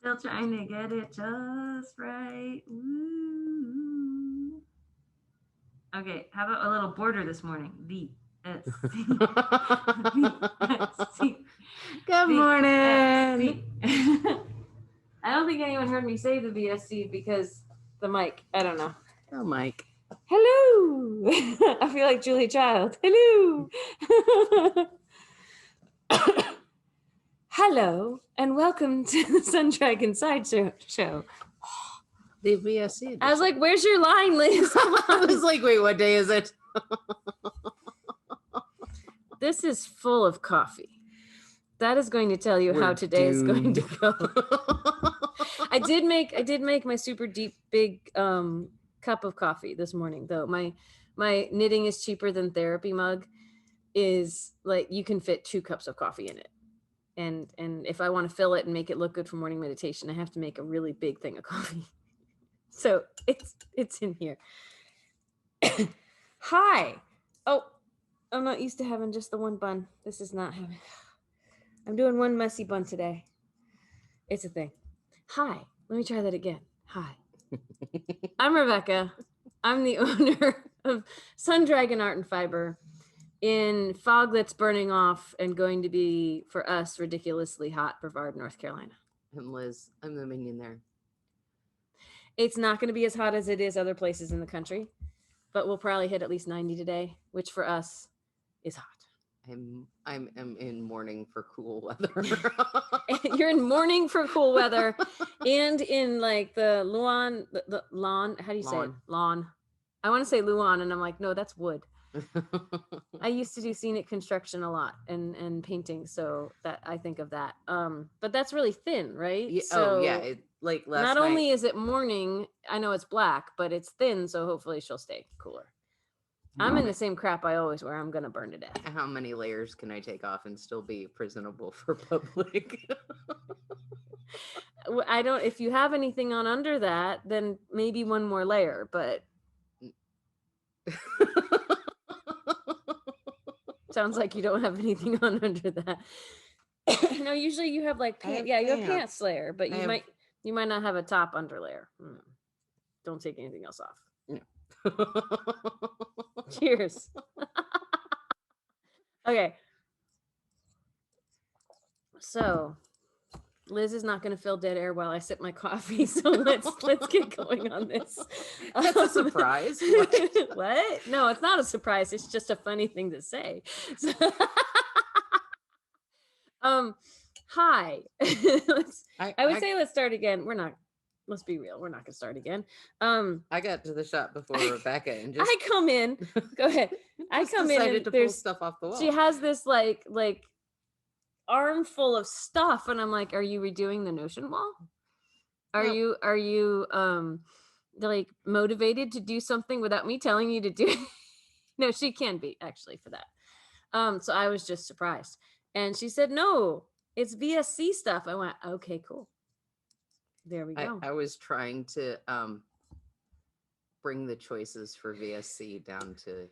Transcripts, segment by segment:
Still trying to get it just right. Woo. Okay, how about a little border this morning? VSC. VSC. Good morning. VSC. I don't think anyone heard me say the VSC because the mic. I don't know. Oh, Mike. Hello. I feel like Julie Child. Hello. Hello, and welcome to the Sun Dragon Sideshow. The VSC edition. I was like, where's your line, Liz? I was like, wait, what day is it? This is full of coffee. That is going to tell you how today is going to go. I did make my super deep big cup of coffee this morning though. My knitting is cheaper than therapy mug is like you can fit 2 cups of coffee in it. And if I want to fill it and make it look good for morning meditation, I have to make a really big thing of coffee. So it's in here. Hi. Oh, I'm not used to having just the one bun. This is not having. I'm doing one messy bun today. It's a thing. Hi. Let me try that again. Hi. I'm Rebecca. I'm the owner of Sun Dragon Art and Fiber in fog that's burning off and going to be, for us, ridiculously hot Brevard, North Carolina. And Liz, I'm the minion there. It's not going to be as hot as it is other places in the country, but we'll probably hit at least 90 today, which for us is hot. I'm in mourning for cool weather. You're in mourning for cool weather, and in like the lawn. How do you say it? Lawn. I want to say Luan, and I'm like, no, that's wood. I used to do scenic construction a lot and painting, so that I think of that. But that's really thin, right? Yeah, so like last not night. only is it morning, I know it's black, but it's thin, so hopefully she'll stay cooler. I'm in the same crap I always wear. I'm gonna burn to death. How many layers can I take off and still be presentable for public? I don't. If you have anything on under that, then maybe one more layer. But sounds like you don't have anything on under that. No, usually you have like pants. Yeah, you have pants layer, but you might not have a top under layer. Don't take anything else off. No. Cheers. Okay. So Liz is not going to fill dead air while I sip my coffee. So let's get going on this. That's a surprise. What? No, it's not a surprise. It's just a funny thing to say. So, hi. I would say let's start again. We're not. Let's be real. We're not gonna start again. I got to the shop before Rebecca and just I come in. Go ahead. I come in and to there's pull stuff off the wall. She has this like armful of stuff, and I'm like, are you redoing the Notion wall? Are you like motivated to do something without me telling you to do it? No, she can be actually for that. So I was just surprised. And she said, no, it's VSC stuff. I went, okay, cool. There we go. I was trying to bring the choices for VSC down to,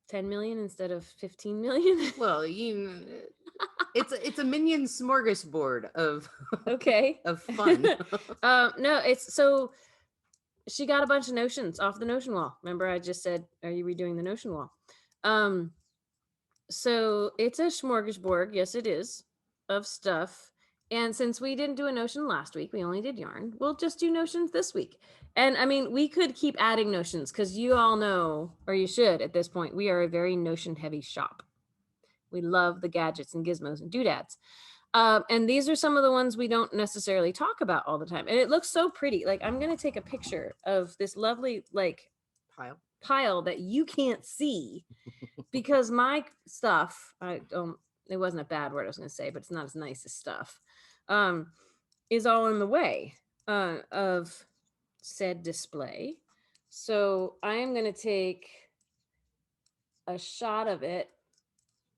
10 million instead of 15 million. Well, it's a minion smorgasbord of okay of fun. No, it's so she got a bunch of notions off the Notion wall. Remember, I just said, are you redoing the Notion wall? So it's a smorgasbord. Yes, it is, of stuff. And since we didn't do a Notion last week, we only did yarn. We'll just do Notions this week. And I mean, we could keep adding Notions because you all know, or you should at this point, we are a very Notion heavy shop. We love the gadgets and gizmos and doodads. And these are some of the ones we don't necessarily talk about all the time. And it looks so pretty. Like, I'm going to take a picture of this lovely, like, pile that you can't see because my stuff, it wasn't a bad word I was going to say, but it's not as nice as stuff, is all in the way of said display. So I am going to take a shot of it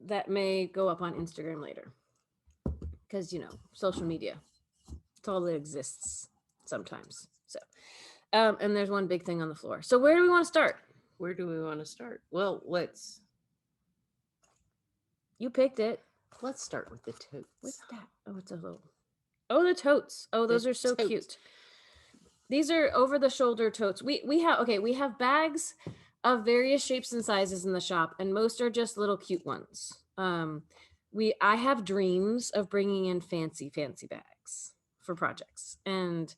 that may go up on Instagram later. Because, social media, it's all that exists sometimes. So, and there's one big thing on the floor. So where do we want to start? Where do we want to start? Well, you picked it. Let's start with the totes. What's that? Oh, it's a little Oh, the totes. Oh, The those are so totes. cute. These are over the shoulder totes. We have bags of various shapes and sizes in the shop, and most are just little cute ones. I have dreams of bringing in fancy bags for projects, and it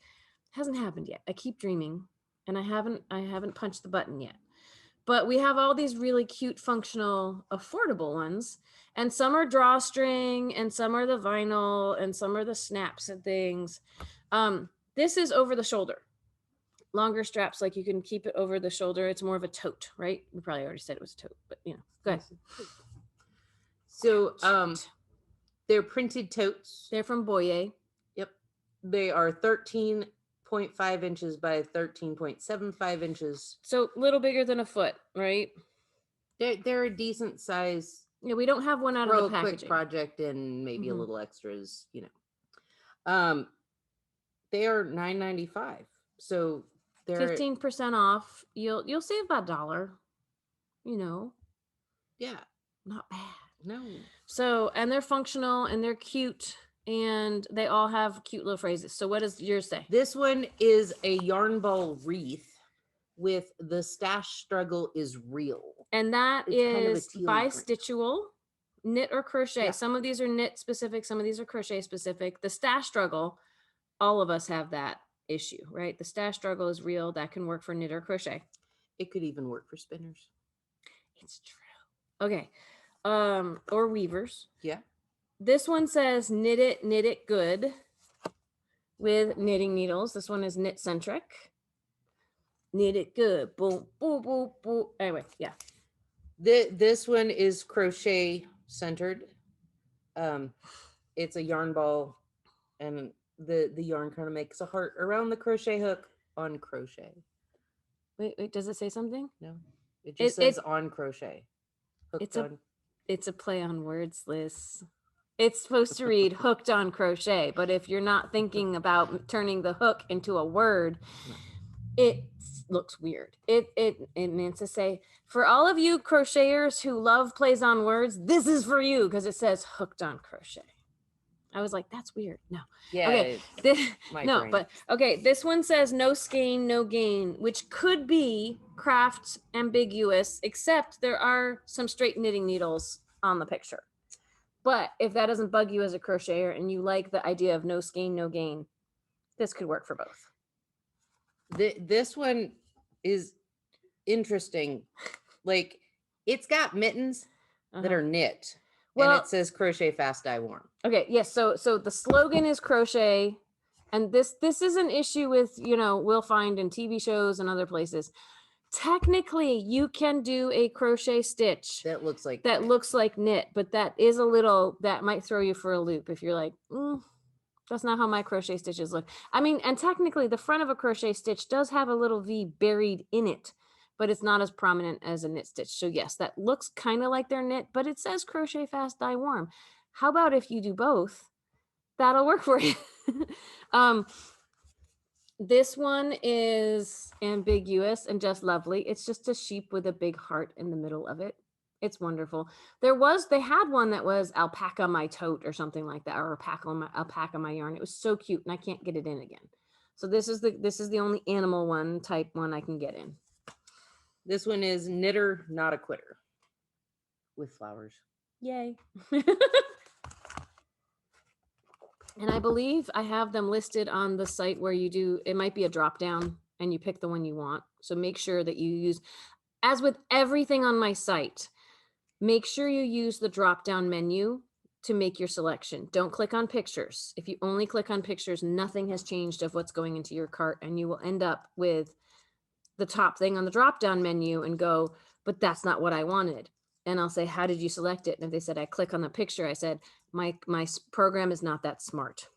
hasn't happened yet. I keep dreaming, and I haven't punched the button yet. But we have all these really cute, functional, affordable ones, and some are drawstring, and some are the vinyl, and some are the snaps and things. This is over the shoulder, longer straps, like you can keep it over the shoulder. It's more of a tote, right? We probably already said it was a tote, but go ahead. So they're printed totes. They're from Boyer. Yep. They are 13.5 inches by 13.75 inches. So a little bigger than a foot, right? They're a decent size. Yeah, we don't have one out of the packaging. Quick project and maybe a little extras, They are $9.95. So they're 15% off. You'll save about $1. Yeah. Not bad. No. So, and they're functional and they're cute and they all have cute little phrases. So what does yours say? This one is a yarn ball wreath with the stash struggle is real. And that is bi-stitchual, knit or crochet. Yeah. Some of these are knit specific, some of these are crochet specific. The stash struggle, all of us have that issue, right? The stash struggle is real. That can work for knit or crochet. It could even work for spinners. It's true. Okay. Or weavers. Yeah. This one says knit it good with knitting needles. This one is knit centric. Knit it good. Boom, boom, boom, boom. Anyway, yeah. This one is crochet centered. It's a yarn ball, and the yarn kind of makes a heart around the crochet hook on crochet. Wait, does it say something? No, it just says on crochet. It's a play on words, Liz. It's supposed to read hooked on crochet, but if you're not thinking about turning the hook into a word, it looks weird. It means to say, for all of you crocheters who love plays on words, this is for you, because it says hooked on crochet. I was like, that's weird. No. Yeah. Okay. This one says no skein, no gain, which could be craft ambiguous, except there are some straight knitting needles on the picture. But if that doesn't bug you as a crocheter and you like the idea of no skein, no gain, this could work for both. This one is interesting. Like, it's got mittens that are knit. Well, and it says crochet fast, dye warm. Okay, yes. So the slogan is crochet, and this is an issue with, we'll find in TV shows and other places. Technically, you can do a crochet stitch that looks like knit, but that might throw you for a loop if you're like, that's not how my crochet stitches look. I mean, and technically the front of a crochet stitch does have a little V buried in it, but it's not as prominent as a knit stitch. So yes, that looks kind of like they're knit, but it says crochet fast, dye warm. How about if you do both? That'll work for you. This one is ambiguous and just lovely. It's just a sheep with a big heart in the middle of it. It's wonderful. They had one that was alpaca my tote or something like that, or alpaca my yarn. It was so cute, and I can't get it in again. So this is the only animal one type one I can get in. This one is knitter, not a quitter, with flowers. Yay. And I believe I have them listed on the site where it might be a drop down and you pick the one you want. So make sure that you use, as with everything on my site, make sure you use the drop down menu to make your selection. Don't click on pictures. If you only click on pictures, nothing has changed of what's going into your cart, and you will end up with the top thing on the drop down menu and go, but that's not what I wanted. And I'll say, how did you select it? And if they said, I click on the picture, I said, my program is not that smart.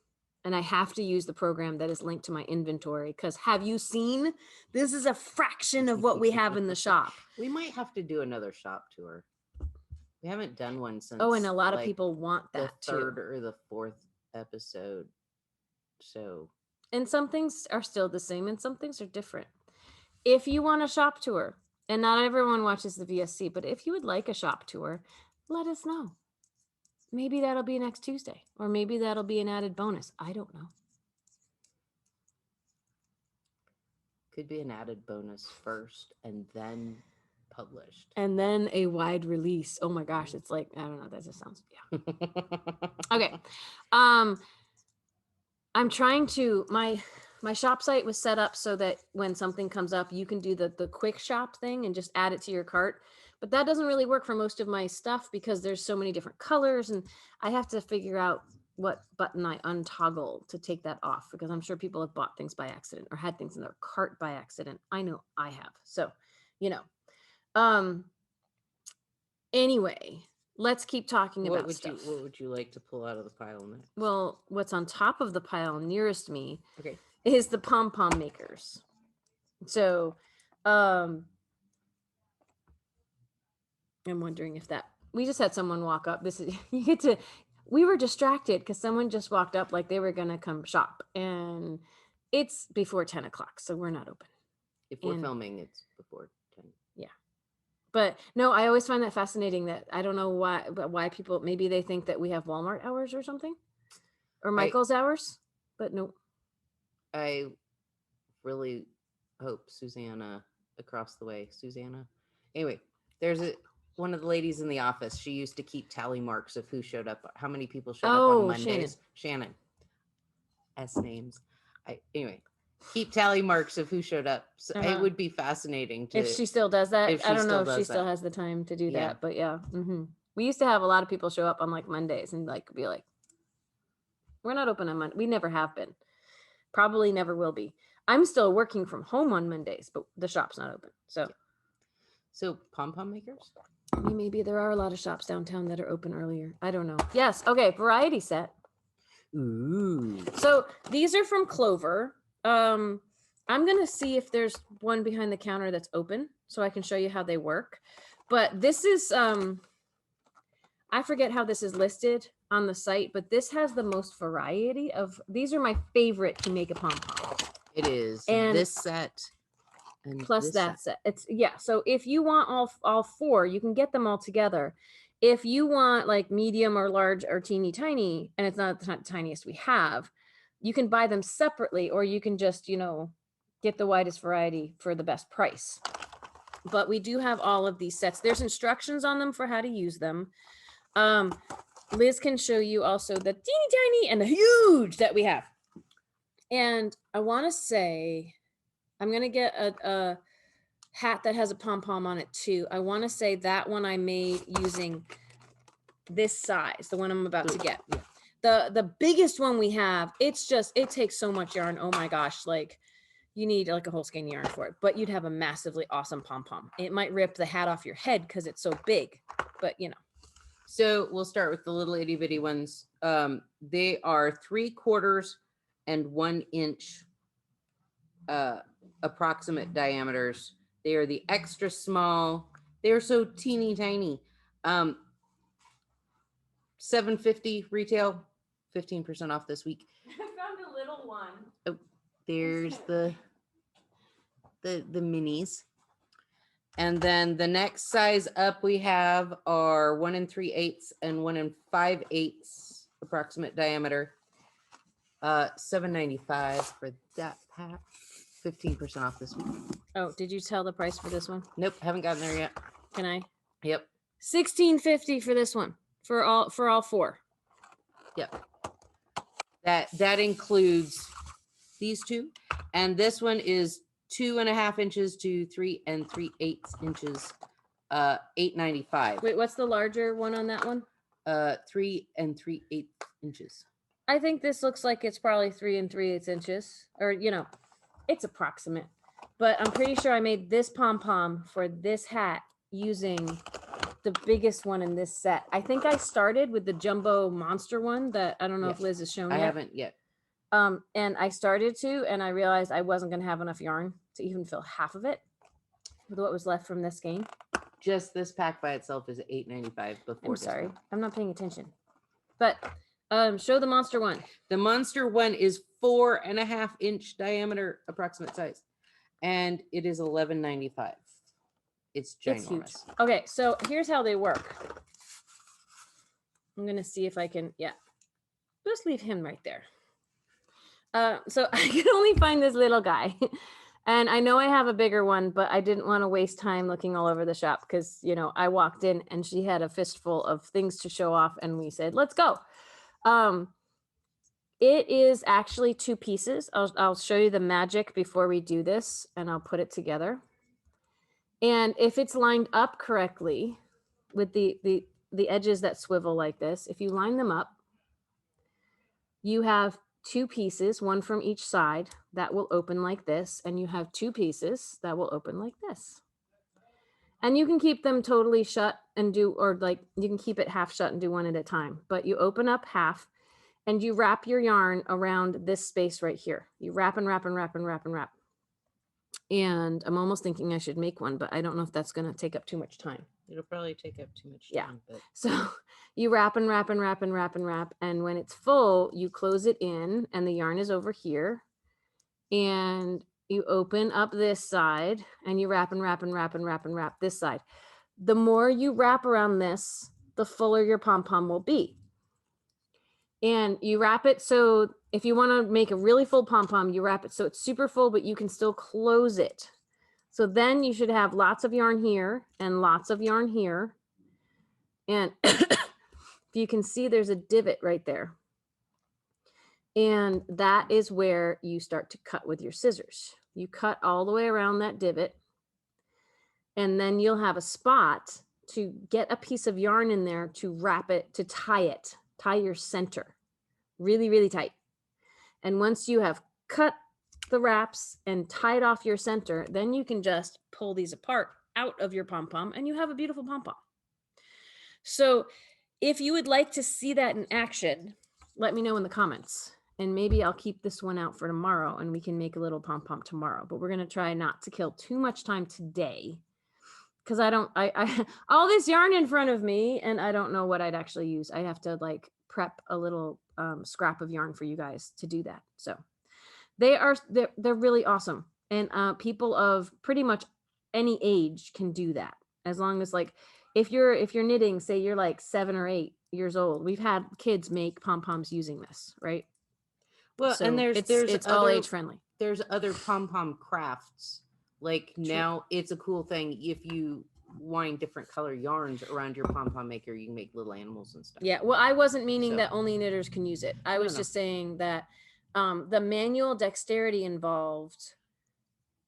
And I have to use the program that is linked to my inventory, because have you seen, this is a fraction of what we have in the shop. We might have to do another shop tour. We haven't done one since. Oh, and a lot of people want that the third or the fourth episode. So. And some things are still the same and some things are different. If you want a shop tour, and not everyone watches the VSC, but if you would like a shop tour, let us know. maybe that'll be next Tuesday, or maybe that'll be an added bonus. I don't know. Could be an added bonus first and then published. And then a wide release. Oh my gosh, it's like, I don't know, that just sounds, yeah. Okay. I'm trying to, my shop site was set up so that when something comes up, you can do the quick shop thing and just add it to your cart. But that doesn't really work for most of my stuff because there's so many different colors, and I have to figure out what button I untoggle to take that off, because I'm sure people have bought things by accident or had things in their cart by accident. I know I have. So, you know, anyway, let's keep talking about stuff. What would you like to pull out of the pile next? Well, what's on top of the pile nearest me Okay. is the Pom Pom Makers. So, I'm wondering if that, we just had someone walk up. This is, you get to, we were distracted because someone just walked up like they were going to come shop, and it's before 10 o'clock. So we're not open. If we're filming, it's before 10. Yeah. But no, I always find that fascinating that I don't know why people, maybe they think that we have Walmart hours or something, or Michael's hours, but no. I really hope Susanna across the way, Anyway, there's one of the ladies in the office. She used to keep tally marks of who showed up, how many people showed up on Mondays. Shannon. S names. Anyway, keep tally marks of who showed up. So it would be fascinating to, if she still does that. I don't know if she still has the time to do that, but yeah. We used to have a lot of people show up on like Mondays and like be like, we're not open on Monday. We never have been. Probably never will be. I'm still working from home on Mondays, but the shop's not open. So Pom Pom Makers? I mean, maybe there are a lot of shops downtown that are open earlier. I don't know. Yes. Okay. Variety set. Ooh. So these are from Clover. I'm going to see if there's one behind the counter that's open so I can show you how they work. But this is, I forget how this is listed on the site, but this has the most variety of, these are my favorite Jamaica Pom Poms. It is. And this set. And plus that set. It's, yeah. So if you want all four, you can get them all together. If you want like medium or large or teeny tiny, and it's not the tiniest we have, you can buy them separately, or you can just, you know, get the widest variety for the best price. But we do have all of these sets. There's instructions on them for how to use them. Liz can show you also the teeny tiny and the huge that we have. And I want to say, I'm going to get a hat that has a pom-pom on it too. I want to say that one I made using this size, the one I'm about to get. The biggest one we have, it's just, it takes so much yarn. Oh my gosh. Like you need like a whole skein yarn for it, but you'd have a massively awesome pom-pom. It might rip the hat off your head because it's so big, but you know. So we'll start with the little itty bitty ones. They are 3/4 and 1 inch approximate diameters. They are the extra small. They're so teeny tiny. $7.50 retail, 15% off this week. I found a little one. Oh, there's the minis. And then the next size up we have are 1 3/8 and 1 5/8 approximate diameter. $7.95 for that pack. 15% off this week. Oh, did you tell the price for this one? Nope, haven't gotten there yet. Can I? Yep. $16.50 for this one. For all four. Yep. That includes these two, and this one is 2.5 inches to 3 3/8 inches. $8.95. Wait, what's the larger one on that one? 3 3/8 inches. I think this looks like it's probably 3 3/8 inches, or you know, it's approximate. But I'm pretty sure I made this pom pom for this hat using the biggest one in this set. I think I started with the jumbo monster one that I don't know if Liz has shown yet. I haven't yet. And I started to, and I realized I wasn't going to have enough yarn to even fill half of it with what was left from this skein. Just this pack by itself is $8.95 before. I'm sorry, I'm not paying attention. But show the monster one. The monster one is 4.5 inch diameter approximate size, and it is $11.95. It's ginormous. It's huge. Okay, so here's how they work. I'm going to see if I can, yeah, just leave him right there. So I can only find this little guy. And I know I have a bigger one, but I didn't want to waste time looking all over the shop because, you know, I walked in and she had a fistful of things to show off and we said, let's go. It is actually 2 pieces. I'll show you the magic before we do this and I'll put it together. And if it's lined up correctly with the edges that swivel like this, if you line them up, you have 2 pieces, one from each side that will open like this, and you have 2 pieces that will open like this. And you can keep them totally shut and do, or like you can keep it half shut and do one at a time, but you open up half and you wrap your yarn around this space right here. You wrap and wrap and wrap and wrap and wrap. And I'm almost thinking I should make one, but I don't know if that's going to take up too much time. It'll probably take up too much Yeah. time. But So you wrap and wrap and wrap and wrap and wrap. And when it's full, you close it in and the yarn is over here. And you open up this side and you wrap and wrap and wrap and wrap and wrap this side. The more you wrap around this, the fuller your pom-pom will be. And you wrap it so if you want to make a really full pom-pom, you wrap it so it's super full, but you can still close it. So then you should have lots of yarn here and lots of yarn here. And if you can see, there's a divot right there. And that is where you start to cut with your scissors. You cut all the way around that divot. And then you'll have a spot to get a piece of yarn in there to wrap it, to tie your center really, really tight. And once you have cut the wraps and tied off your center, then you can just pull these apart out of your pom-pom and you have a beautiful pom-pom. So if you would like to see that in action, let me know in the comments. And maybe I'll keep this one out for tomorrow and we can make a little pom-pom tomorrow. But we're going to try not to kill too much time today because I all this yarn in front of me and I don't know what I'd actually use. I have to like prep a little scrap of yarn for you guys to do that. So they're really awesome. And people of pretty much any age can do that. As long as like, if you're knitting, say you're like 7 or 8 years old, we've had kids make pom-poms using this, right? well, So and there's it's other, all age friendly. There's other pom-pom crafts. Like now it's a cool thing if you wind different color yarns around your pom-pom maker, you can make little animals and stuff. Yeah, well, I wasn't meaning that only knitters can use it. I was just saying that the manual dexterity involved,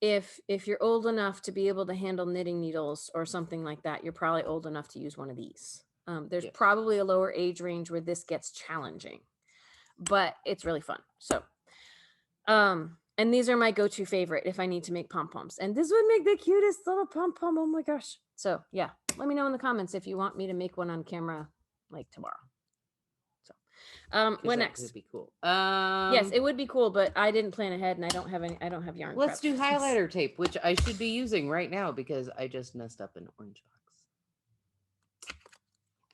if you're old enough to be able to handle knitting needles or something like that, you're probably old enough to use one of these. There's probably a lower age range where this gets challenging, but it's really fun. So and these are my go-to favorite if I need to make pom-poms. And this would make the cutest little pom-pom. Oh my gosh. So yeah, let me know in the comments if you want me to make one on camera like tomorrow. So what next? Would be cool. Yes, it would be cool, but I didn't plan ahead and I don't have yarn. Let's do highlighter tape, which I should be using right now because I just messed up an orange box.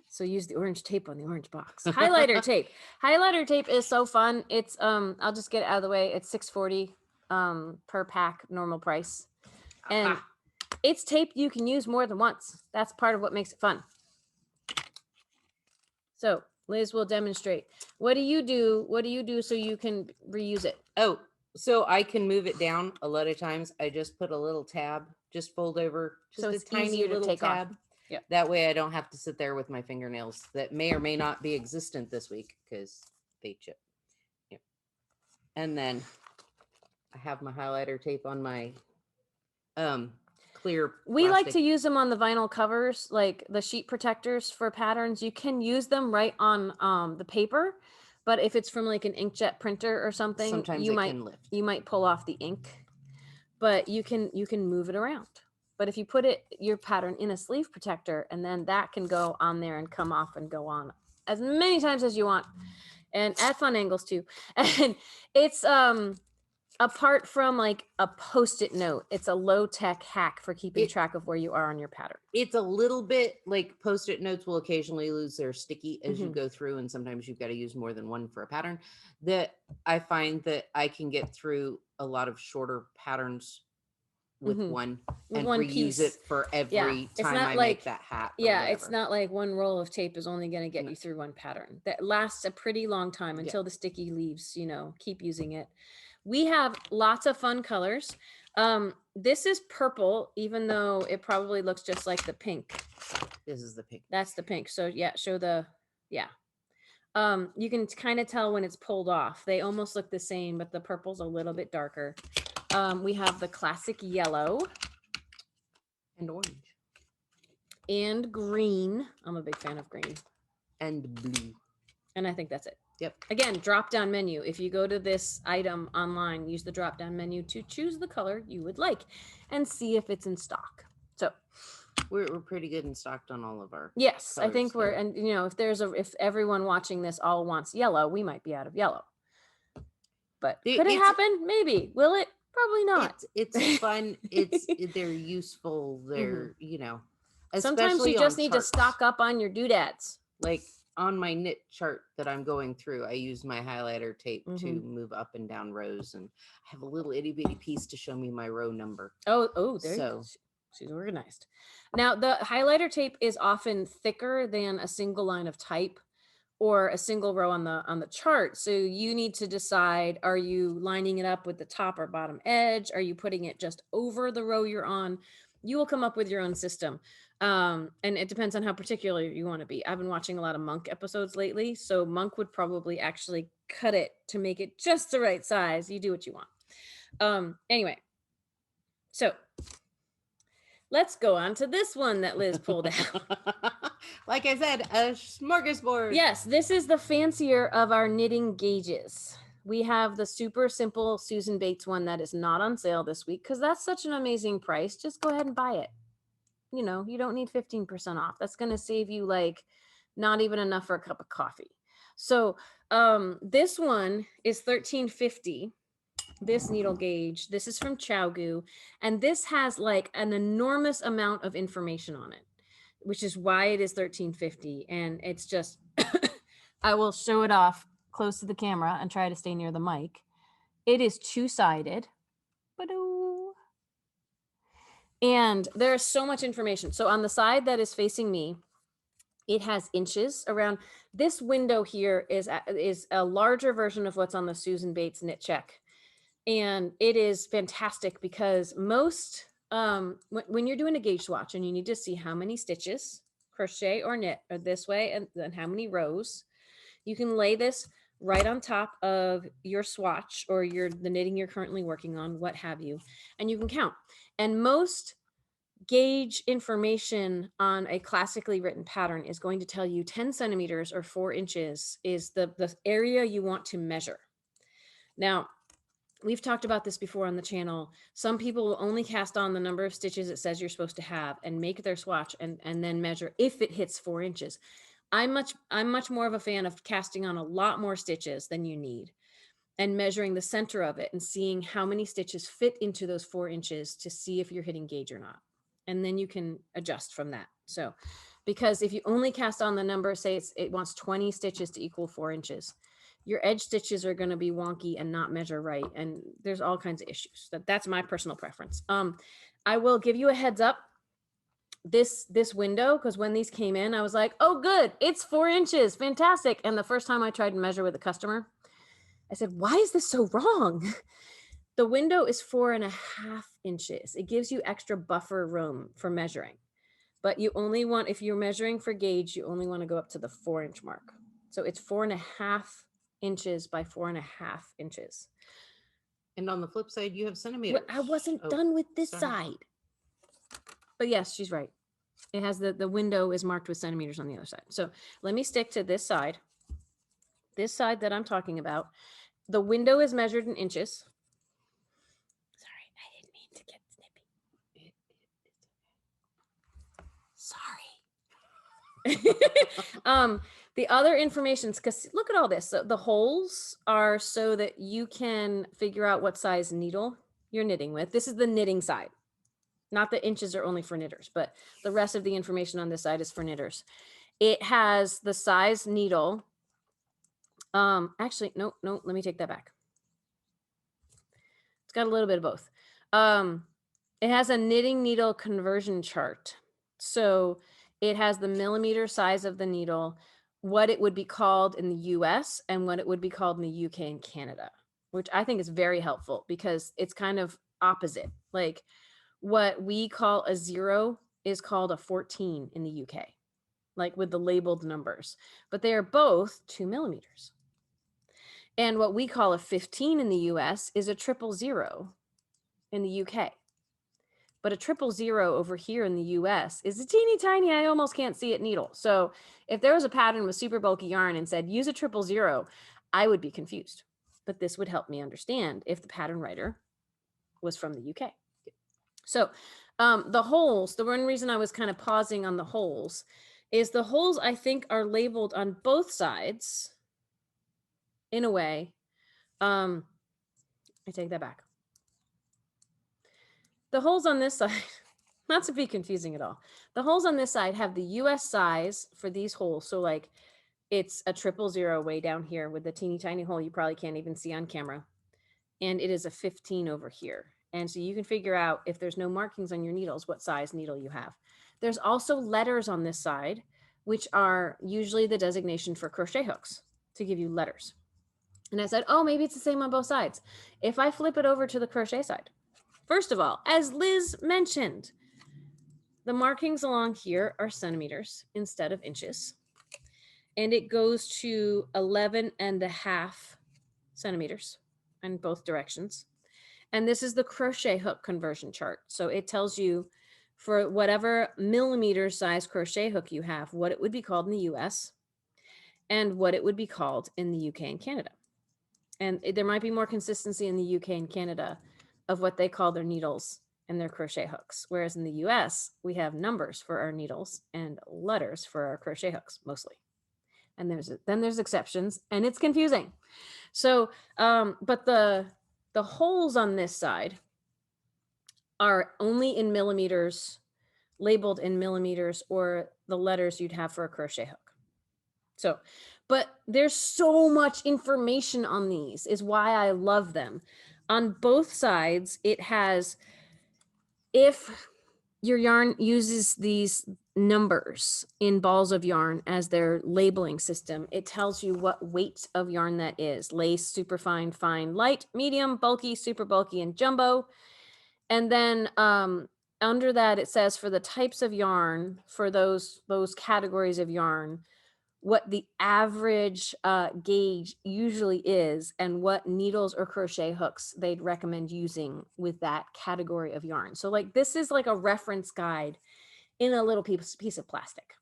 So use the orange tape on the orange box. Highlighter tape. Highlighter tape is so fun. It's I'll just get it out of the way. It's $6.40 per pack, normal price. And it's tape you can use more than once. That's part of what makes it fun. So Liz will demonstrate. What do you do? What do you do so you can reuse it? Oh, so I can move it down a lot of times. I just put a little tab, just fold over, just so a it's tiny little take tab. Off. Yep. That way I don't have to sit there with my fingernails that may or may not be existent this week because they chip. Yep. And then I have my highlighter tape on my clear we plastic. like to use them on the vinyl covers, like the sheet protectors for patterns. You can use them right on the paper, but if it's from like an inkjet printer or something, sometimes you might pull off the ink, but you can move it around. But if you put your pattern in a sleeve protector, and then that can go on there and come off and go on as many times as you want, and at fun angles too. And it's apart from like a post-it note, it's a low-tech hack for keeping track of where you are on your pattern. It's a little bit like post-it notes will occasionally lose their sticky as you go through, and sometimes you've got to use more than one for a pattern. That I find that I can get through a lot of shorter patterns with Mhm. one With and one reuse it piece. for Yeah. every It's time not I like make that hat. Or yeah, it's whatever. not like one roll of tape is only going to get No. you through one pattern. That lasts a pretty long time Yeah. until the sticky leaves, you know, keep using it. We have lots of fun colors. This is purple, even though it probably looks just like the pink. This is the pink. That's the pink. So yeah, show the, yeah. You can kind of tell when it's pulled off. They almost look the same, but the purple's a little bit darker. We have the classic yellow And orange. and green. I'm a big fan of green. And blue. And I think that's it. Yep. Again, drop down menu. If you go to this item online, use the drop down menu to choose the color you would like and see if it's in stock. So we're pretty good and stocked on all of our yes, I colors, think we're, yeah. and you know, if everyone watching this all wants yellow, we might be out of yellow. But could it happen? Maybe. Will it? Probably not. It's fun. They're useful. They're, you know, sometimes you just need to stock up on your doodads. Like on my knit chart that I'm going through, I use my highlighter tape to move up and down rows, and I have a little itty bitty piece to show me my row number. Oh, there. So she's organized. Now the highlighter tape is often thicker than a single line of type or a single row on the chart. So you need to decide, are you lining it up with the top or bottom edge? Are you putting it just over the row you're on? You will come up with your own system. And it depends on how particular you want to be. I've been watching a lot of Monk episodes lately. So Monk would probably actually cut it to make it just the right size. You do what you want. Anyway, so let's go on to this one that Liz pulled out. Like I said, a smorgasbord. Yes, this is the fancier of our knitting gauges. We have the super simple Susan Bates one that is not on sale this week because that's such an amazing price. Just go ahead and buy it. You know, you don't need 15% off. That's going to save you like not even enough for a cup of coffee. So this one is $13.50. This needle gauge, this is from Chowgoo, and this has like an enormous amount of information on it, which is why it is $13.50. And it's just, I will show it off close to the camera and try to stay near the mic. It is two-sided. And there's so much information. So on the side that is facing me, it has inches around. This window here is a larger version of what's on the Susan Bates Knit Check. And it is fantastic because most, when you're doing a gauge swatch and you need to see how many stitches, crochet or knit, or this way, and then how many rows, you can lay this right on top of your swatch or the knitting you're currently working on, what have you, and you can count. And most gauge information on a classically written pattern is going to tell you 10 centimeters or 4 inches is the area you want to measure. Now, we've talked about this before on the channel. Some people will only cast on the number of stitches it says you're supposed to have and make their swatch and then measure if it hits 4 inches. I'm much more of a fan of casting on a lot more stitches than you need and measuring the center of it and seeing how many stitches fit into those 4 inches to see if you're hitting gauge or not. And then you can adjust from that. So, because if you only cast on the number, say it wants 20 stitches to equal 4 inches, your edge stitches are going to be wonky and not measure right. And there's all kinds of issues. That's my personal preference. I will give you a heads up. This window, because when these came in, I was like, oh, good, it's 4 inches. Fantastic. And the first time I tried to measure with a customer, I said, why is this so wrong? The window is 4.5 inches. It gives you extra buffer room for measuring. But you only want, if you're measuring for gauge, you only want to go up to the 4-inch mark. So it's 4.5 inches by 4.5 inches. And on the flip side, you have centimeters. Well, I wasn't done with this side. But yes, she's right. It has the window is marked with centimeters on the other side. So let me stick to this side. This side that I'm talking about. The window is measured in inches. Sorry, I didn't mean to get snippy. Sorry. The other information, because look at all this. So the holes are so that you can figure out what size needle you're knitting with. This is the knitting side. Not the inches are only for knitters, but the rest of the information on this side is for knitters. It has the size needle. Actually, no, let me take that back. It's got a little bit of both. It has a knitting needle conversion chart. So it has the millimeter size of the needle, what it would be called in the US and what it would be called in the UK and Canada, which I think is very helpful because it's kind of opposite. Like what we call a 0 is called a 14 in the UK, like with the labeled numbers, but they are both 2 millimeters. And what we call a 15 in the US is a 000 in the UK. But a 000 over here in the US is a teeny tiny, I almost can't see it needle. So if there was a pattern with super bulky yarn and said, use a 000, I would be confused. But this would help me understand if the pattern writer was from the UK. So the holes, the one reason I was kind of pausing on the holes is the holes I think are labeled on both sides in a way. I take that back. The holes on this side, not to be confusing at all. The holes on this side have the US size for these holes. So like it's a 000 way down here with the teeny tiny hole you probably can't even see on camera. And it is a 15 over here. And so you can figure out if there's no markings on your needles, what size needle you have. There's also letters on this side, which are usually the designation for crochet hooks to give you letters. And I said, oh, maybe it's the same on both sides. If I flip it over to the crochet side, first of all, as Liz mentioned, the markings along here are centimeters instead of inches. And it goes to 11.5 centimeters in both directions. And this is the crochet hook conversion chart. So it tells you for whatever millimeter size crochet hook you have, what it would be called in the US and what it would be called in the UK and Canada. And there might be more consistency in the UK and Canada of what they call their needles and their crochet hooks. Whereas in the US, we have numbers for our needles and letters for our crochet hooks mostly. And then there's exceptions and it's confusing. So, but the holes on this side are only in millimeters, labeled in millimeters, or the letters you'd have for a crochet hook. So, but there's so much information on these is why I love them. On both sides, it has, if your yarn uses these numbers in balls of yarn as their labeling system, it tells you what weight of yarn that is: lace, superfine, fine, light, medium, bulky, super bulky, and jumbo. And then under that, it says for the types of yarn, for those categories of yarn, what the average gauge usually is and what needles or crochet hooks they'd recommend using with that category of yarn. So like this is like a reference guide in a little piece of plastic.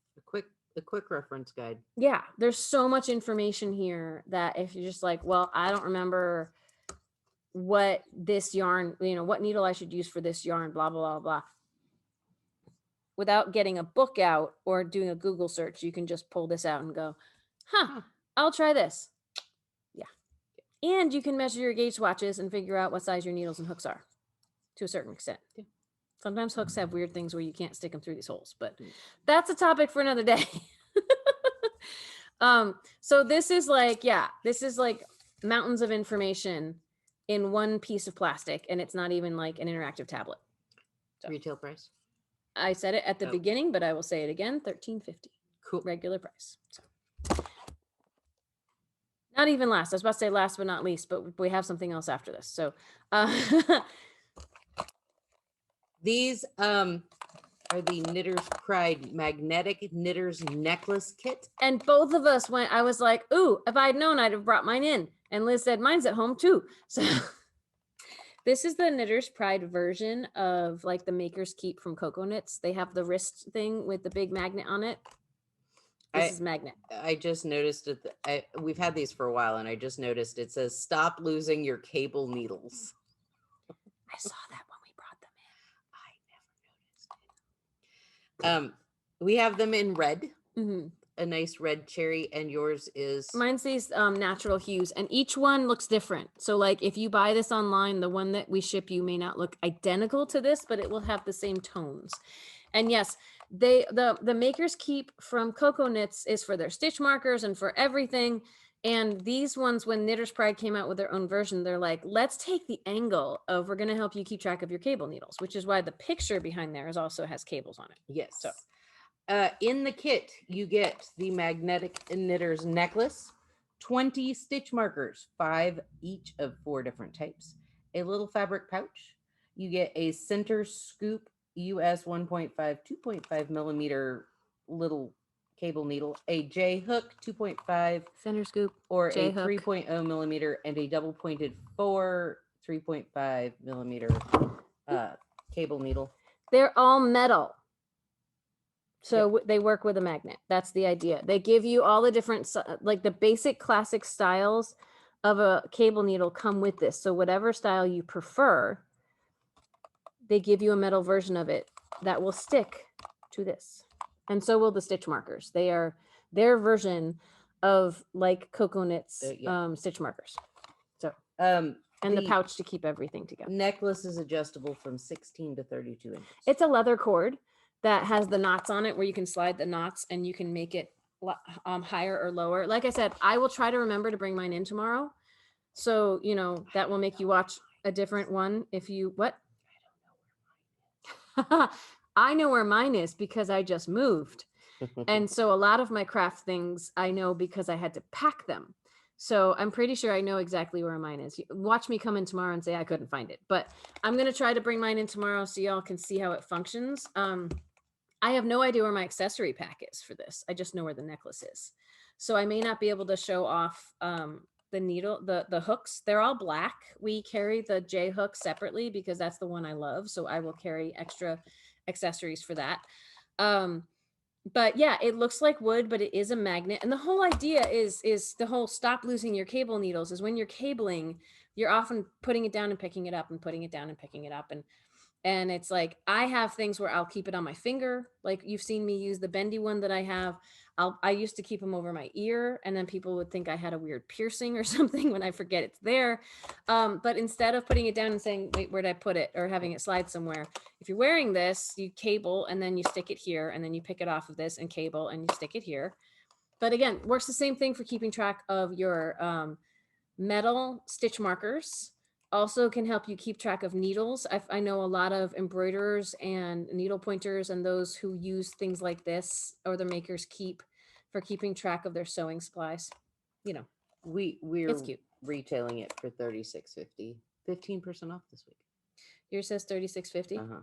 A quick reference guide. Yeah, there's so much information here that if you're just like, well, I don't remember what this yarn, what needle I should use for this yarn, blah, blah, blah, blah. Without getting a book out or doing a Google search, you can just pull this out and go, I'll try this. Yeah. And you can measure your gauge swatches and figure out what size your needles and hooks are to a certain extent. Yeah. Sometimes hooks have weird things where you can't stick them through these holes, but that's a topic for another day. So this is like mountains of information in one piece of plastic, and it's not even like an interactive tablet. So. Retail price? I said it at the beginning, but I will say it again, $13.50. Cool. Regular price. So. Not even last. I was about to say last but not least, but we have something else after this. So these are the Knitter's Pride Magnetic Knitter's Necklace Kit. And both of us went, I was like, ooh, if I'd known, I'd have brought mine in. And Liz said, mine's at home too. So this is the Knitter's Pride version of like the Maker's Keep from Cocoa Knits. They have the wrist thing with the big magnet on it. This is magnet. I just noticed it. We've had these for a while, and I just noticed it says, stop losing your cable needles. I saw that when we brought them in. I never noticed it. We have them in red. Mm-hmm. A nice red cherry, and yours is? Mine's these natural hues, and each one looks different. So like if you buy this online, the one that we ship you may not look identical to this, but it will have the same tones. And yes, the Maker's Keep from Cocoa Knits is for their stitch markers and for everything. And these ones, when Knitter's Pride came out with their own version, they're like, let's take the angle of we're going to help you keep track of your cable needles, which is why the picture behind there also has cables on it. Yes. So in the kit, you get the magnetic knitter's necklace, 20 stitch markers, 5 each of 4 different types, a little fabric pouch. You get a center scoop US 1.5, 2.5 millimeter little cable needle, a J hook 2.5 center scoop or J a hook. 3.0 millimeter, and a double pointed 3.5 millimeter cable needle. They're all metal. So they work with a magnet. That's the idea. They give you all the different, like the basic classic styles of a cable needle come with this. So whatever style you prefer, they give you a metal version of it that will stick to this. And so will the stitch markers. They are their version of like Coco Knit's stitch markers. So, and the pouch to keep everything together. Necklace is adjustable from 16 to 32 inches. It's a leather cord that has the knots on it where you can slide the knots and you can make it higher or lower. Like I said, I will try to remember to bring mine in tomorrow. So, you know, that will make you watch a different one if you, what? I know where mine is because I just moved. And so a lot of my craft things I know because I had to pack them. So I'm pretty sure I know exactly where mine is. Watch me come in tomorrow and say I couldn't find it. But I'm going to try to bring mine in tomorrow so y'all can see how it functions. I have no idea where my accessory pack is for this. I just know where the necklace is. So I may not be able to show off the needle, the hooks. They're all black. We carry the J hook separately because that's the one I love. So I will carry extra accessories for that. But yeah, it looks like wood, but it is a magnet. And the whole idea is the whole stop losing your cable needles is when you're cabling, you're often putting it down and picking it up and putting it down and picking it up. And it's like, I have things where I'll keep it on my finger. Like you've seen me use the bendy one that I have. I used to keep them over my ear and then people would think I had a weird piercing or something when I forget it's there. But instead of putting it down and saying, wait, where'd I put it? Or having it slide somewhere. If you're wearing this, you cable and then you stick it here and then you pick it off of this and cable and you stick it here. But again, works the same thing for keeping track of your metal stitch markers. Also can help you keep track of needles. I know a lot of embroiderers and needle pointers and those who use things like this or the makers keep for keeping track of their sewing supplies. You know, we're cute. Retailing it for $36.50, 15% off this week. Yours says $36.50.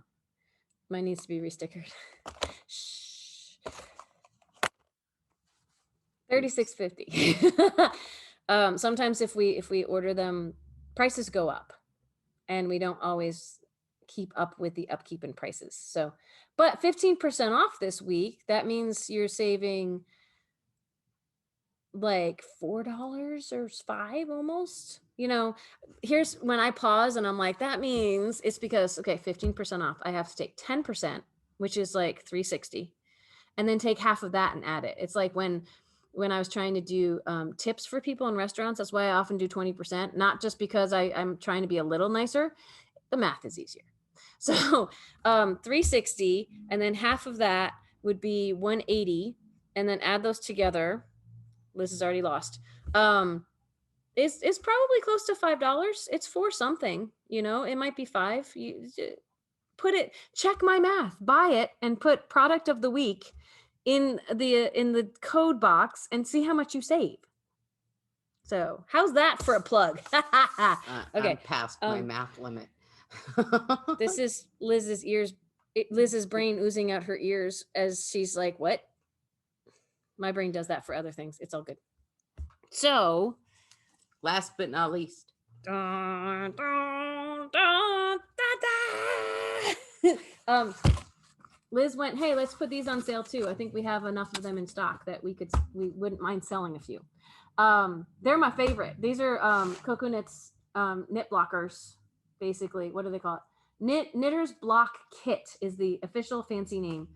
Mine needs to be restickered. Shh. $36.50. Sometimes if we order them, prices go up and we don't always keep up with the upkeep in prices. So, but 15% off this week, that means you're saving like $4 or $5 almost. You know, here's when I pause and I'm like, that means it's because, okay, 15% off. I have to take 10%, which is like $3.60, and then take half of that and add it. It's like when I was trying to do tips for people in restaurants, that's why I often do 20%, not just because I'm trying to be a little nicer. The math is easier. So $3.60, and then half of that would be $180, and then add those together. Liz is already lost. It's probably close to $5. It's $4 something, you know, it might be $5. You put it, check my math, buy it, and put product of the week in the code box and see how much you save. So how's that for a plug? Okay, I'm past my math limit. This is Liz's brain oozing out her ears as she's like, what? My brain does that for other things. It's all good. So last but not least, Liz went, hey, let's put these on sale too. I think we have enough of them in stock that we wouldn't mind selling a few. They're my favorite. These are Coco Knits knit blockers, basically. What do they call it? Knitter's Block Kit is the official fancy name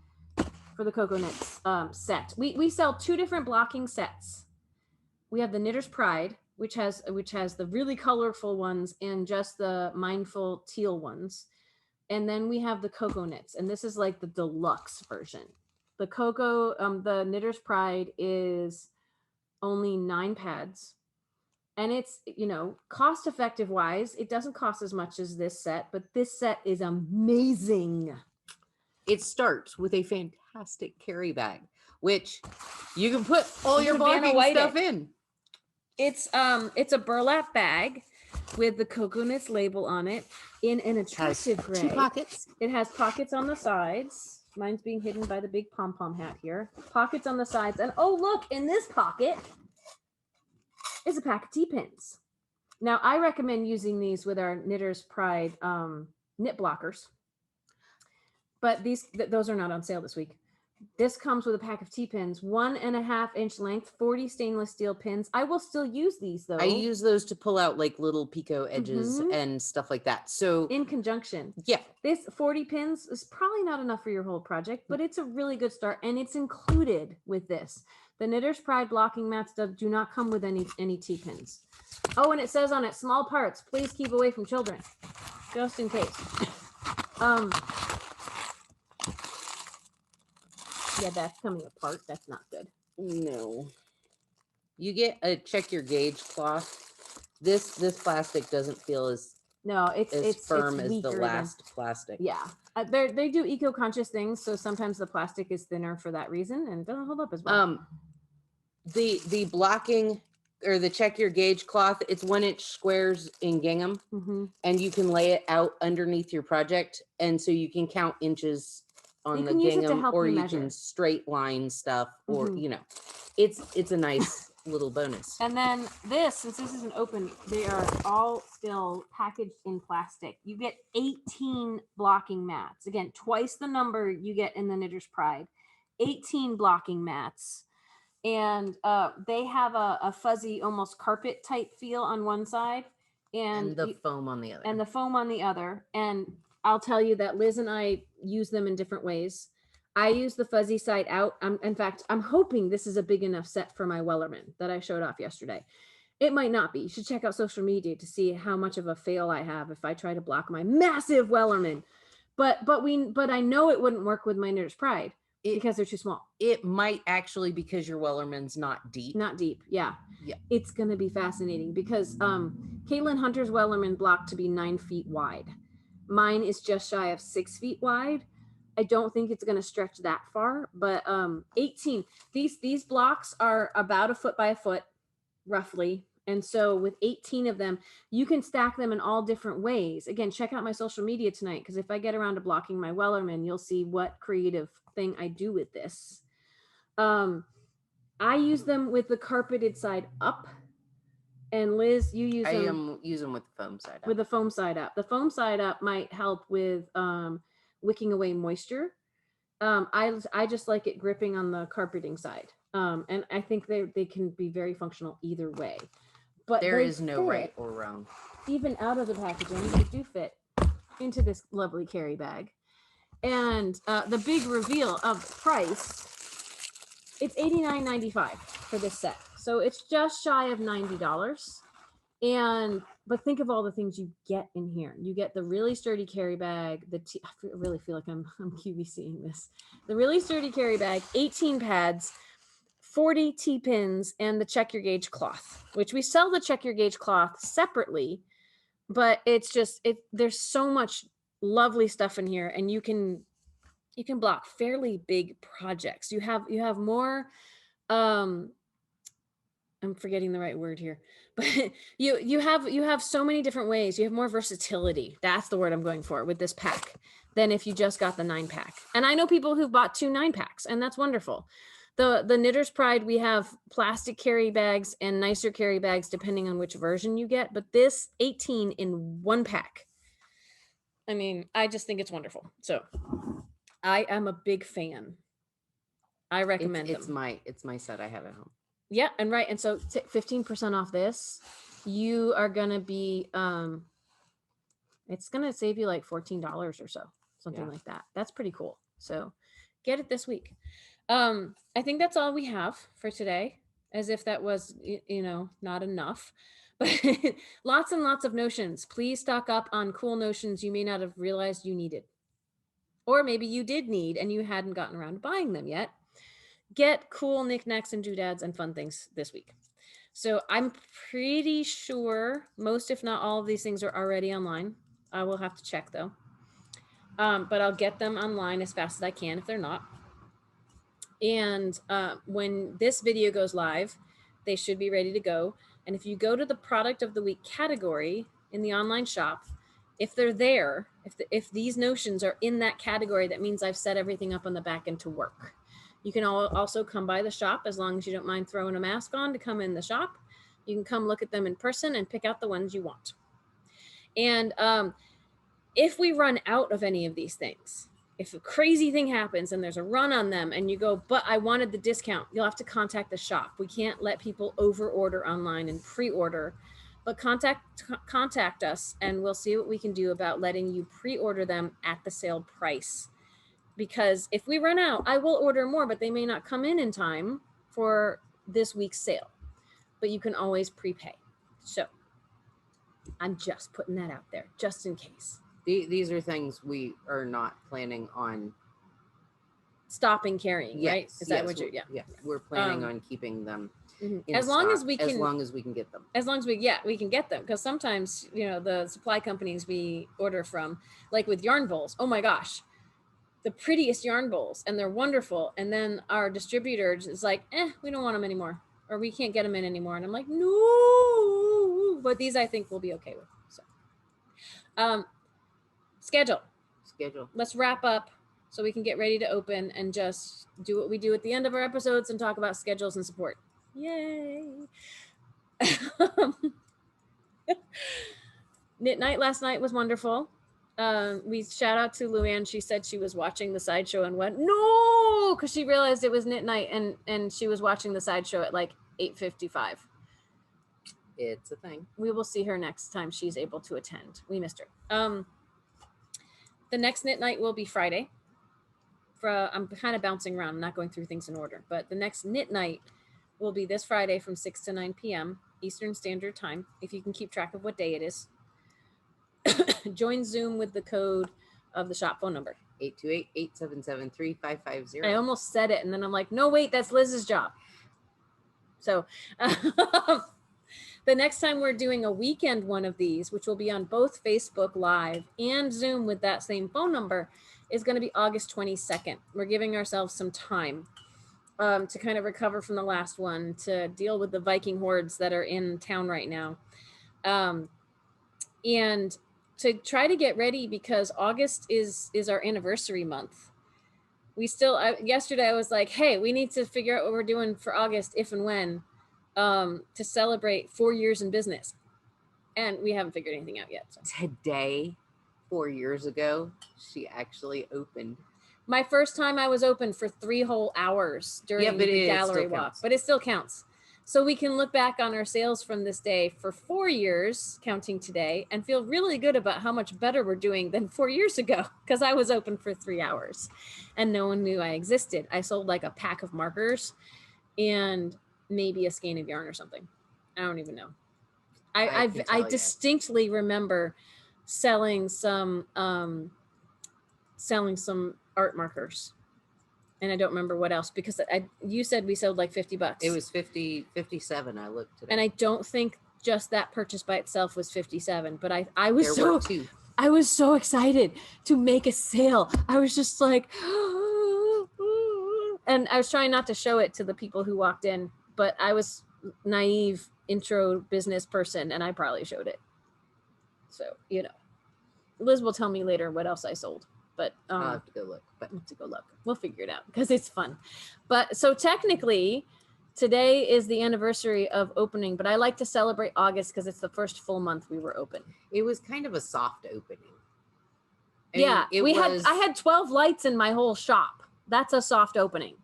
for the Coco Knits set. We sell 2 different blocking sets. We have the Knitter's Pride, which has the really colorful ones and just the mindful teal ones. And then we have the Coco Knits, and this is like the deluxe version. The Knitter's Pride is only 9 pads. And it's, you know, cost effective wise, it doesn't cost as much as this set, but this set is amazing. It starts with a fantastic carry bag, which you can put all This your is a Vanna blocking White stuff it. in. It's a burlap bag with the coconuts label on it in an attractive gray. 2 pockets. It has pockets on the sides. Mine's being hidden by the big pom pom hat here. Pockets on the sides, and oh look, in this pocket is a pack of T-pins. Now I recommend using these with our Knitter's Pride knit blockers, but those are not on sale this week. This comes with a pack of T-pins, 1.5 inch length, 40 stainless steel pins. I will still use these though. I use those to pull out like little picot edges and stuff like that. So in conjunction. Yeah. This 40 pins is probably not enough for your whole project, but it's a really good start, and it's included with this. The Knitter's Pride blocking mats do not come with any T-pins. Oh, and it says on it, small parts, please keep away from children, just in case. Yeah, that's coming apart. That's not good. No. You get a check your gauge cloth. This plastic doesn't feel as it's firm it's as the last plastic. Yeah. They do eco-conscious things, so sometimes the plastic is thinner for that reason and doesn't hold up as well. The blocking or the check your gauge cloth, it's 1 inch squares in gingham, and you can lay it out underneath your project, and so you can count inches on the gingham, or you can straight line stuff, or you know, it's a nice little bonus. And then this, since this isn't open, they are all still packaged in plastic. You get 18 blocking mats. Again, twice the number you get in the Knitter's Pride. 18 blocking mats. And they have a fuzzy, almost carpet type feel on one side, and the foam on the other. And the foam on the other. And I'll tell you that Liz and I use them in different ways. I use the fuzzy side out. In fact, I'm hoping this is a big enough set for my Wellerman that I showed off yesterday. It might not be. You should check out social media to see how much of a fail I have if I try to block my massive Wellerman. But I know it wouldn't work with my Knitter's Pride. Because they're too small. It might actually, because your Wellerman's not deep. Not deep, yeah. Yeah. It's going to be fascinating because Caitlin Hunter's Wellerman blocked to be 9 feet wide. Mine is just shy of 6 feet wide. I don't think it's going to stretch that far, but 18. These blocks are about 1 foot by 1 foot, roughly. And so with 18 of them, you can stack them in all different ways. Again, check out my social media tonight, because if I get around to blocking my Wellerman, you'll see what creative thing I do with this. I use them with the carpeted side up, and Liz, you use them. I use them with the foam side up. With the foam side up. The foam side up might help with wicking away moisture. I just like it gripping on the carpeting side. And I think they can be very functional either way. But there is no right or wrong. Even out of the packaging, they do fit into this lovely carry bag. And the big reveal of the price, it's $89.95 for this set. So it's just shy of $90. But think of all the things you get in here. You get the really sturdy carry bag. I really feel like I'm QVCing this. The really sturdy carry bag, 18 pads, 40 T-pins, and the check your gauge cloth, which we sell the check your gauge cloth separately, but it's just there's so much lovely stuff in here, and you can block fairly big projects. You have more I'm forgetting the right word here, but you have so many different ways. You have more versatility. That's the word I'm going for with this pack than if you just got the 9-pack. And I know people who've bought 2 9-packs, and that's wonderful. The Knitter's Pride, we have plastic carry bags and nicer carry bags depending on which version you get, but this 18 in 1 pack. I mean, I just think it's wonderful. So I am a big fan. I recommend it's them. It's my set I have at home. Yeah, and right. And so 15% off this, you are going to be, it's going to save you like $14 or so, something like that. That's pretty cool. So get it this week. I think that's all we have for today, as if that was, not enough, but lots and lots of notions. Please stock up on cool notions you may not have realized you needed, or maybe you did need and you hadn't gotten around to buying them yet. Get cool knickknacks and doodads and fun things this week. So I'm pretty sure most, if not all of these things are already online. I will have to check though. But I'll get them online as fast as I can if they're not. And when this video goes live, they should be ready to go. And if you go to the product of the week category in the online shop, if they're there, if these notions are in that category, that means I've set everything up on the back end to work. You can also come by the shop as long as you don't mind throwing a mask on to come in the shop. You can come look at them in person and pick out the ones you want. And if we run out of any of these things, if a crazy thing happens and there's a run on them and you go, but I wanted the discount, you'll have to contact the shop. We can't let people over order online and pre-order, but contact us and we'll see what we can do about letting you pre-order them at the sale price. Because if we run out, I will order more, but they may not come in time for this week's sale, but you can always prepay. So I'm just putting that out there just in case. These are things we are not planning on stopping carrying, right? Is that what you're? Yeah, we're planning on keeping them as long as we can, as long as we can get them. As long as we can get them, because sometimes the supply companies we order from, like with yarn bowls, oh my gosh, the prettiest yarn bowls, and they're wonderful, and then our distributor is like, we don't want them anymore, or we can't get them in anymore, and I'm like, no, but these I think we'll be okay with. So, schedule. Let's wrap up so we can get ready to open and just do what we do at the end of our episodes and talk about schedules and support. Yay. Knit night last night was wonderful. We shout out to Luann. She said she was watching the sideshow and went, no, because she realized it was knit night and she was watching the sideshow at like 8:55. It's a thing. We will see her next time she's able to attend. We missed her. The next knit night will be Friday. I'm kind of bouncing around. I'm not going through things in order, but the next knit night will be this Friday from 6 to 9 p.m. Eastern Standard Time. If you can keep track of what day it is. Join Zoom with the code of the shop phone number. 828-877-3550. I almost said it, and then I'm like, no, wait, that's Liz's job. So the next time we're doing a weekend one of these, which will be on both Facebook Live and Zoom with that same phone number, is going to be August 22nd. We're giving ourselves some time to kind of recover from the last one, to deal with the Viking hordes that are in town right now. And to try to get ready, because August is our anniversary month. We still, yesterday I was like, hey, we need to figure out what we're doing for August, if and when, to celebrate 4 years in business. And we haven't figured anything out yet. So. Today, 4 years ago, she actually opened. My first time I was open for 3 whole hours during the gallery walk, but it still counts. So we can look back on our sales from this day for 4 years, counting today, and feel really good about how much better we're doing than 4 years ago, because I was open for 3 hours and no one knew I existed. I sold like a pack of markers and maybe a skein of yarn or something. I don't even know. I distinctly remember selling some art markers. And I don't remember what else, because you said we sold like $50. It was 57. I looked today. And I don't think just that purchase by itself was 57, but I was so excited to make a sale. I was just like, and I was trying not to show it to the people who walked in, but I was naive intro business person and I probably showed it. So, Liz will tell me later what else I sold. But I'll have to go look. We'll figure it out because it's fun. But so technically, today is the anniversary of opening, but I like to celebrate August because it's the first full month we were open. It was kind of a soft opening. I had 12 lights in my whole shop. That's a soft opening.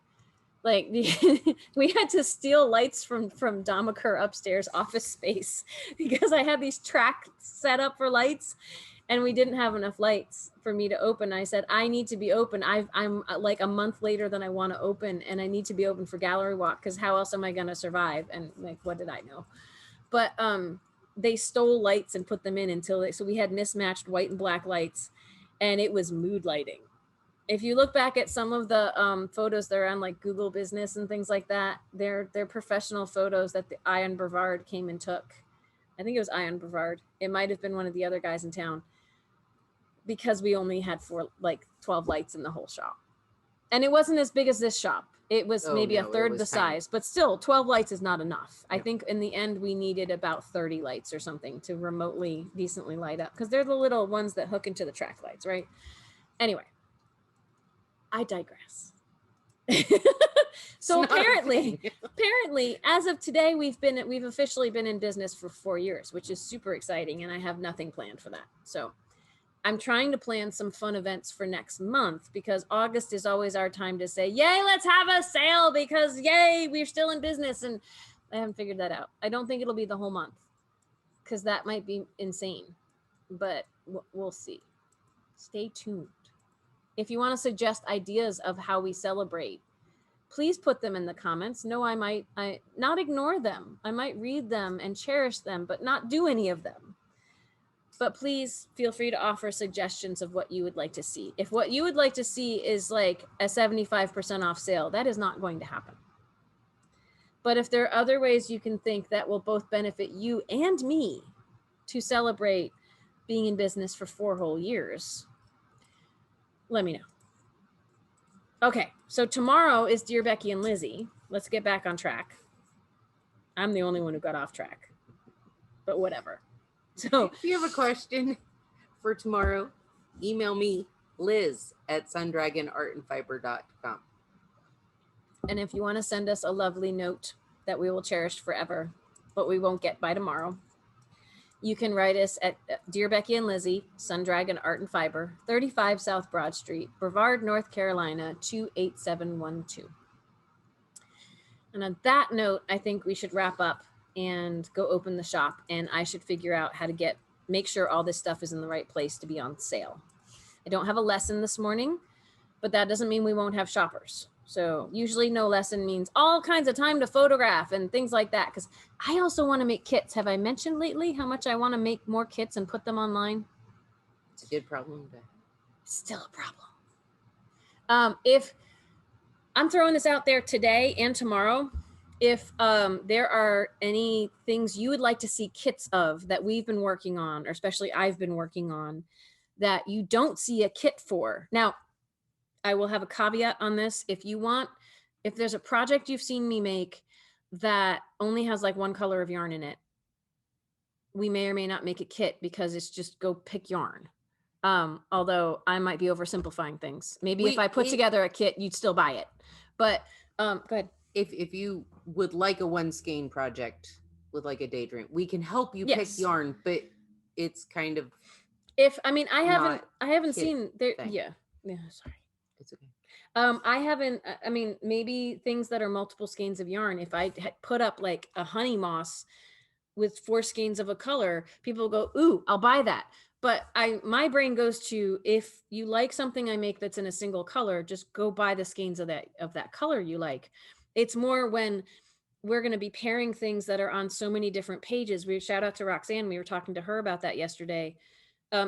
Like we had to steal lights from Damaker upstairs office space because I had these tracks set up for lights. And we didn't have enough lights for me to open. I said, I need to be open. I'm like a month later than I want to open, and I need to be open for gallery walk because how else am I going to survive? And like, what did I know? But they stole lights and put them in so we had mismatched white and black lights, and it was mood lighting. If you look back at some of the photos that are on like Google Business and things like that, they're professional photos that the Ian Brevard came and took. I think it was Ian Brevard. It might have been one of the other guys in town, because we only had 12 lights in the whole shop. And it wasn't as big as this shop. It was maybe a third the size, but still 12 lights is not enough. I think in the end we needed about 30 lights or something to remotely decently light up, because they're the little ones that hook into the track lights, right? Anyway, I digress. So apparently, as of today, we've officially been in business for 4 years, which is super exciting, and I have nothing planned for that. So I'm trying to plan some fun events for next month, because August is always our time to say, yay, let's have a sale, because yay, we're still in business. And I haven't figured that out. I don't think it'll be the whole month, because that might be insane, but we'll see. Stay tuned. If you want to suggest ideas of how we celebrate, please put them in the comments. No, I might not ignore them. I might read them and cherish them, but not do any of them. But please feel free to offer suggestions of what you would like to see. If what you would like to see is like a 75% off sale, that is not going to happen. But if there are other ways you can think that will both benefit you and me to celebrate being in business for 4 whole years, let me know. Okay, so tomorrow is Dear Becky and Lizzy. Let's get back on track. I'm the only one who got off track, but whatever. So if you have a question for tomorrow, email me, liz@sundragonartandfiber.com. And if you want to send us a lovely note that we will cherish forever, but we won't get by tomorrow, you can write us at Dear Becky and Lizzy, Sun Dragon Art and Fiber, 35 South Broad Street, Brevard, North Carolina, 28712. And on that note, I think we should wrap up and go open the shop, and I should figure out how to make sure all this stuff is in the right place to be on sale. I don't have a lesson this morning, but that doesn't mean we won't have shoppers. So usually no lesson means all kinds of time to photograph and things like that, because I also want to make kits. Have I mentioned lately how much I want to make more kits and put them online? It's a good problem to have. Still a problem. If I'm throwing this out there today and tomorrow, if there are any things you would like to see kits of that we've been working on, or especially I've been working on, that you don't see a kit for. Now, I will have a caveat on this. If there's a project you've seen me make that only has like one color of yarn in it, we may or may not make a kit, because it's just go pick yarn. Although I might be oversimplifying things. Maybe if I put together a kit, you'd still buy it. But go ahead. If you would like a one skein project with like a daydream, we can help you pick yarn, but it's kind of I haven't seen there. Thing. Yeah, sorry. It's okay. I haven't, maybe things that are multiple skeins of yarn. If I had put up like a honey moss with 4 skeins of a color, people go, ooh, I'll buy that. But my brain goes to, if you like something I make that's in a single color, just go buy the skeins of that color you like. It's more when we're going to be pairing things that are on so many different pages. Shout out to Roxanne. We were talking to her about that yesterday.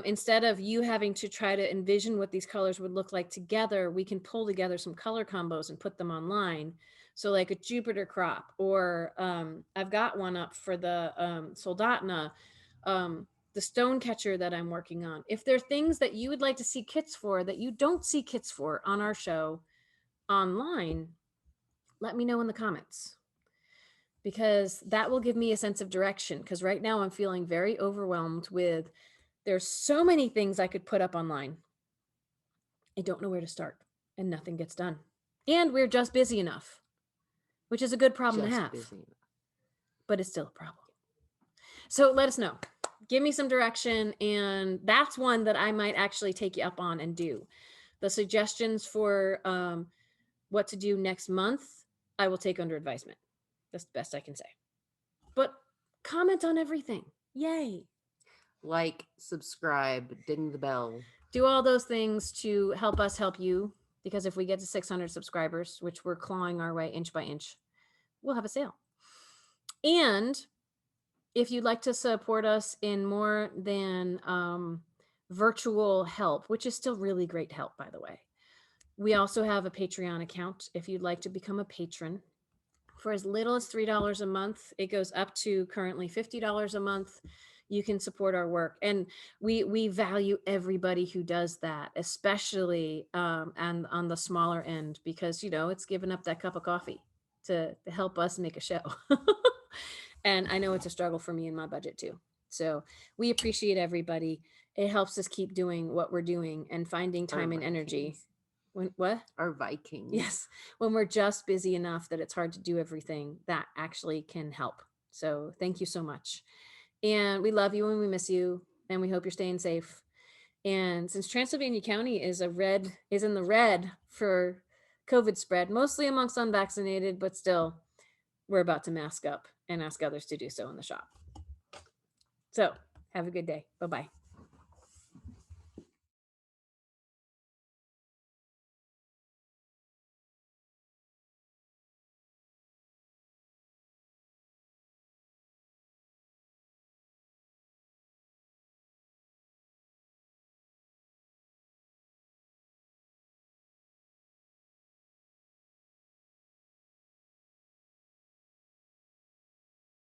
Instead of you having to try to envision what these colors would look like together, we can pull together some color combos and put them online. So like a Jupiter crop, or I've got one up for the Soldatna, the stone catcher that I'm working on. If there are things that you would like to see kits for that you don't see kits for on our show online, let me know in the comments, because that will give me a sense of direction. Because right now I'm feeling very overwhelmed with, there's so many things I could put up online. I don't know where to start, and nothing gets done. And we're just busy enough, which is a good problem to have, but it's still a problem. So let us know. Give me some direction, and that's one that I might actually take you up on and do. The suggestions for what to do next month, I will take under advisement. That's the best I can say. But comment on everything. Yay. Like, subscribe, ding the bell. Do all those things to help us help you, because if we get to 600 subscribers, which we're clawing our way inch by inch, we'll have a sale. And if you'd like to support us in more than virtual help, which is still really great help, by the way, We also have a Patreon account if you'd like to become a patron. For as little as $3 a month, it goes up to currently $50 a month. You can support our work, and we value everybody who does that, especially and on the smaller end, because it's giving up that cup of coffee to help us make a show. And I know it's a struggle for me in my budget too. So we appreciate everybody. It helps us keep doing what we're doing and finding time and energy. What? Our Vikings. Yes. When we're just busy enough that it's hard to do everything, that actually can help. So thank you so much. And we love you and we miss you. And we hope you're staying safe. And since Transylvania County is in the red for COVID spread, mostly amongst unvaccinated, but still, we're about to mask up and ask others to do so in the shop. So have a good day. Bye-bye.